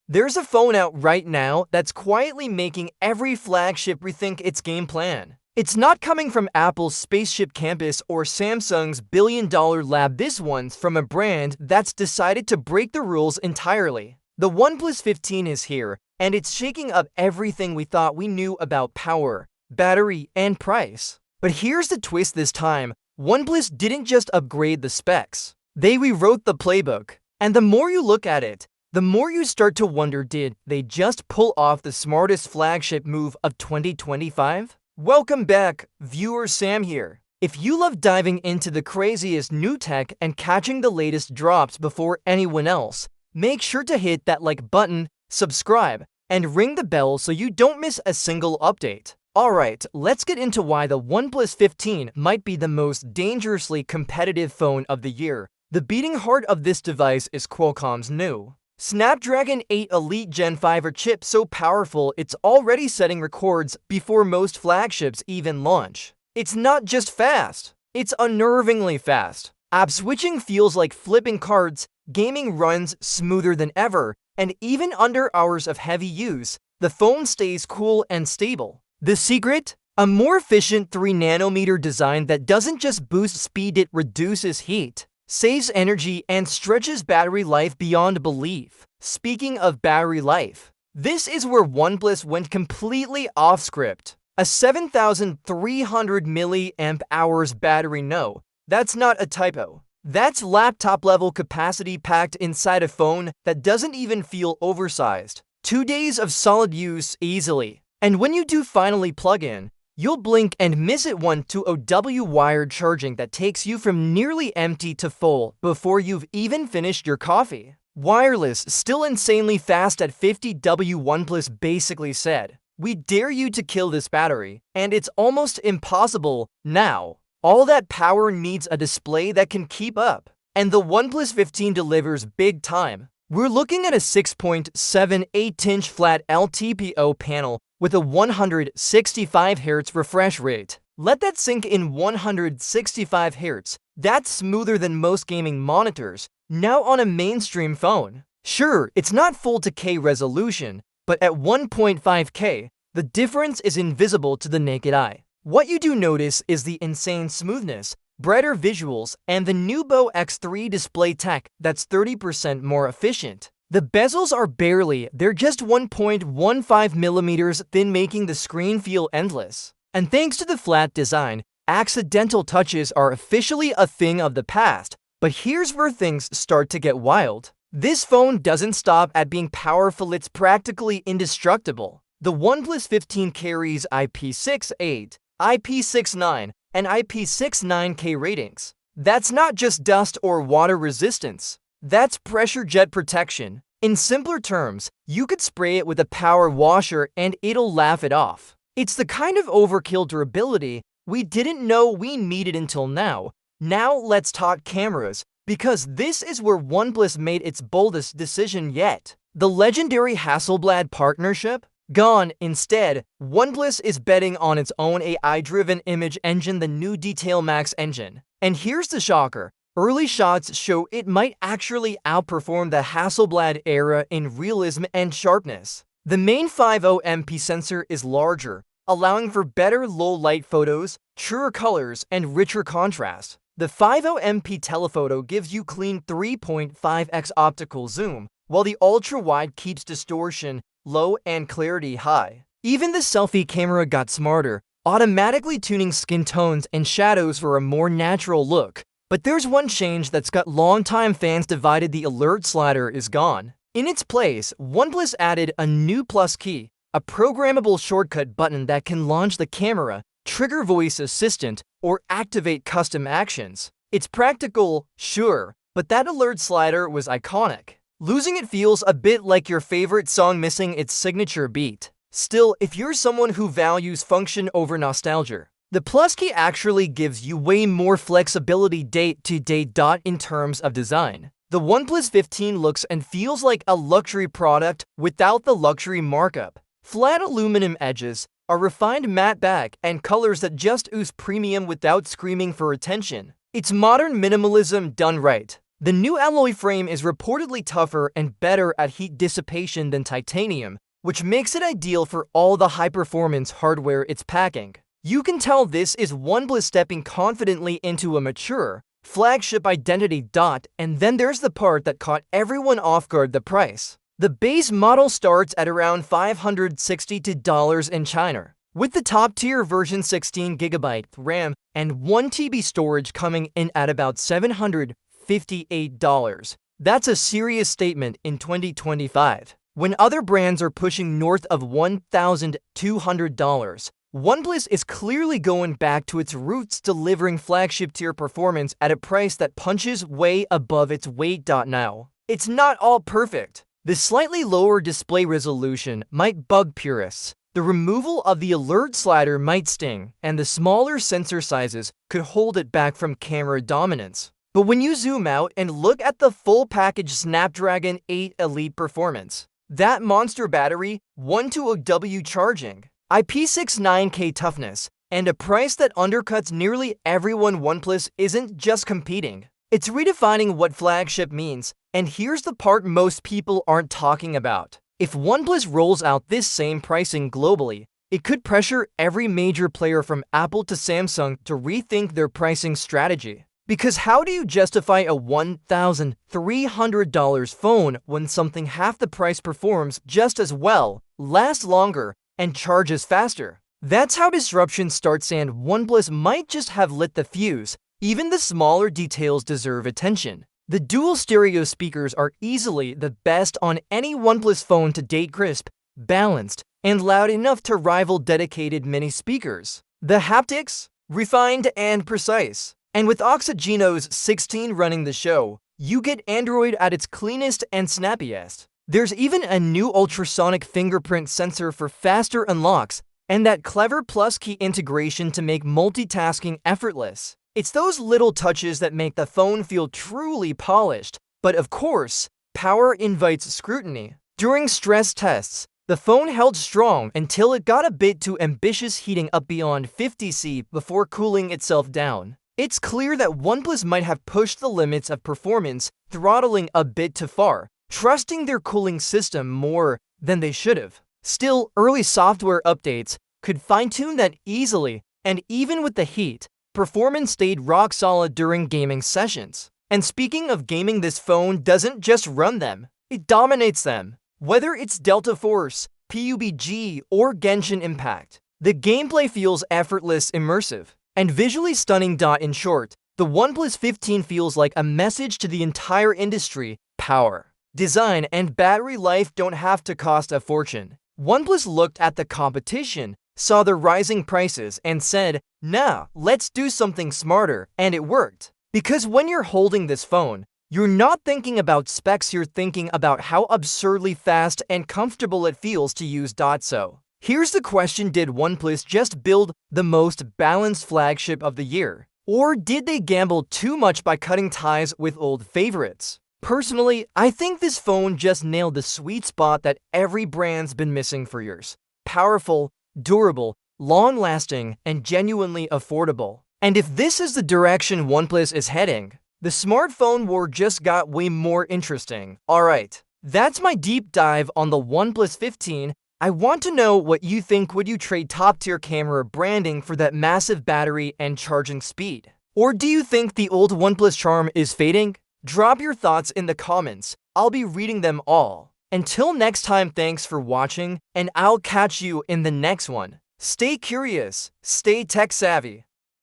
There's a phone out right now that's quietly making every flagship rethink its game plan. It's not coming from Apple's spaceship campus or Samsung's billion-dollar lab. This one's from a brand that's decided to break the rules entirely. The OnePlus 15 is here, and it's shaking up everything we thought we knew about power, battery, and price. But here's the twist this time. OnePlus didn't just upgrade the specs. They rewrote the playbook. And the more you look at it, the more you start to wonder, did they just pull off the smartest flagship move of 2025? Welcome back, viewer. Sam here. If you love diving into the craziest new tech and catching the latest drops before anyone else, make sure to hit that like button, subscribe, and ring the bell so you don't miss a single update. Alright, let's get into why the OnePlus 15 might be the most dangerously competitive phone of the year. The beating heart of this device is Qualcomm's new Snapdragon 8 Elite Gen 5 chip, so powerful it's already setting records before most flagships even launch. It's not just fast, it's unnervingly fast. App switching feels like flipping cards, gaming runs smoother than ever, and even under hours of heavy use, the phone stays cool and stable. The secret? A more efficient 3nm design that doesn't just boost speed, it reduces heat, saves energy, and stretches battery life beyond belief. Speaking of battery life, this is where OnePlus went completely off script. A 7,300 mAh battery. No, that's not a typo. That's laptop level capacity packed inside a phone that doesn't even feel oversized. 2 days of solid use easily. And when you do finally plug in, you'll blink and miss it. 120W wired charging that takes you from nearly empty to full before you've even finished your coffee. Wireless, still insanely fast at 50W. OnePlus basically said, "We dare you to kill this battery," and it's almost impossible now. All that power needs a display that can keep up. And the OnePlus 15 delivers big time. We're looking at a 6.78-inch flat LTPO panel with a 165Hz refresh rate. Let that sink in. 165Hz. That's smoother than most gaming monitors, now on a mainstream phone. Sure, it's not full 2K resolution, but at 1.5K, the difference is invisible to the naked eye. What you do notice is the insane smoothness, brighter visuals, and the new Bo X3 display tech that's 30% more efficient. The bezels are barely, they're just 1.15mm thin, making the screen feel endless. And thanks to the flat design, accidental touches are officially a thing of the past. But here's where things start to get wild. This phone doesn't stop at being powerful, it's practically indestructible. The OnePlus 15 carries IP68, IP69, and IP69K ratings. That's not just dust or water resistance. That's pressure jet protection. In simpler terms, you could spray it with a power washer and it'll laugh it off. It's the kind of overkill durability we didn't know we needed until now. Now let's talk cameras, because this is where OnePlus made its boldest decision yet. The legendary Hasselblad partnership? Gone. Instead, OnePlus is betting on its own AI-driven image engine, the new Detail Max engine. And here's the shocker. Early shots show it might actually outperform the Hasselblad era in realism and sharpness. The main 50MP sensor is larger, allowing for better low-light photos, truer colors, and richer contrast. The 50MP telephoto gives you clean 3.5x optical zoom, while the ultra-wide keeps distortion low and clarity high. Even the selfie camera got smarter, automatically tuning skin tones and shadows for a more natural look. But there's one change that's got longtime fans divided. The alert slider is gone. In its place, OnePlus added a new plus key, a programmable shortcut button that can launch the camera, trigger voice assistant, or activate custom actions. It's practical, sure, but that alert slider was iconic. Losing it feels a bit like your favorite song missing its signature beat. Still, if you're someone who values function over nostalgia, the plus key actually gives you way more flexibility day to day. In terms of design, the OnePlus 15 looks and feels like a luxury product without the luxury markup. Flat aluminum edges, a refined matte back, and colors that just ooze premium without screaming for attention. It's modern minimalism done right. The new alloy frame is reportedly tougher and better at heat dissipation than titanium, which makes it ideal for all the high-performance hardware it's packing. You can tell this is OnePlus stepping confidently into a mature, flagship identity. And then there's the part that caught everyone off guard: the price. The base model starts at around $560 in China, with the top-tier version 16GB RAM and 1TB storage coming in at about $758. That's a serious statement in 2025. When other brands are pushing north of $1,200, OnePlus is clearly going back to its roots, delivering flagship-tier performance at a price that punches way above its weight. Now, it's not all perfect. The slightly lower display resolution might bug purists, the removal of the alert slider might sting, and the smaller sensor sizes could hold it back from camera dominance. But when you zoom out and look at the full package: Snapdragon 8 Elite performance, that monster battery, 120W charging, IP69K toughness, and a price that undercuts nearly everyone, OnePlus isn't just competing. It's redefining what flagship means, and here's the part most people aren't talking about. If OnePlus rolls out this same pricing globally, it could pressure every major player from Apple to Samsung to rethink their pricing strategy. Because how do you justify a $1,300 phone when something half the price performs just as well, lasts longer, and charges faster? That's how disruption starts, and OnePlus might just have lit the fuse. Even the smaller details deserve attention. The dual stereo speakers are easily the best on any OnePlus phone to date: crisp, balanced, and loud enough to rival dedicated mini speakers. The haptics? Refined and precise. And with Oxygenos 16 running the show, you get Android at its cleanest and snappiest. There's even a new ultrasonic fingerprint sensor for faster unlocks, and that clever plus key integration to make multitasking effortless. It's those little touches that make the phone feel truly polished. But of course, power invites scrutiny. During stress tests, the phone held strong until it got a bit too ambitious, heating up beyond 50°C before cooling itself down. It's clear that OnePlus might have pushed the limits of performance, throttling a bit too far, trusting their cooling system more than they should have. Still, early software updates could fine-tune that easily, and even with the heat, performance stayed rock solid during gaming sessions. And speaking of gaming, this phone doesn't just run them, it dominates them. Whether it's Delta Force, PUBG, or Genshin Impact, the gameplay feels effortless, immersive, and visually stunning. In short, the OnePlus 15 feels like a message to the entire industry: power, design, and battery life don't have to cost a fortune. OnePlus looked at the competition, saw the rising prices, and said, "Nah, let's do something smarter," and it worked. Because when you're holding this phone, you're not thinking about specs, you're thinking about how absurdly fast and comfortable it feels to use. So, here's the question: did OnePlus just build the most balanced flagship of the year? Or did they gamble too much by cutting ties with old favorites? Personally, I think this phone just nailed the sweet spot that every brand's been missing for years. Powerful, durable, long-lasting, and genuinely affordable. And if this is the direction OnePlus is heading, the smartphone war just got way more interesting. Alright, that's my deep dive on the OnePlus 15. I want to know what you think. Would you trade top-tier camera branding for that massive battery and charging speed? Or do you think the old OnePlus charm is fading? Drop your thoughts in the comments. I'll be reading them all. Until next time, thanks for watching, and I'll catch you in the next one. Stay curious, stay tech savvy.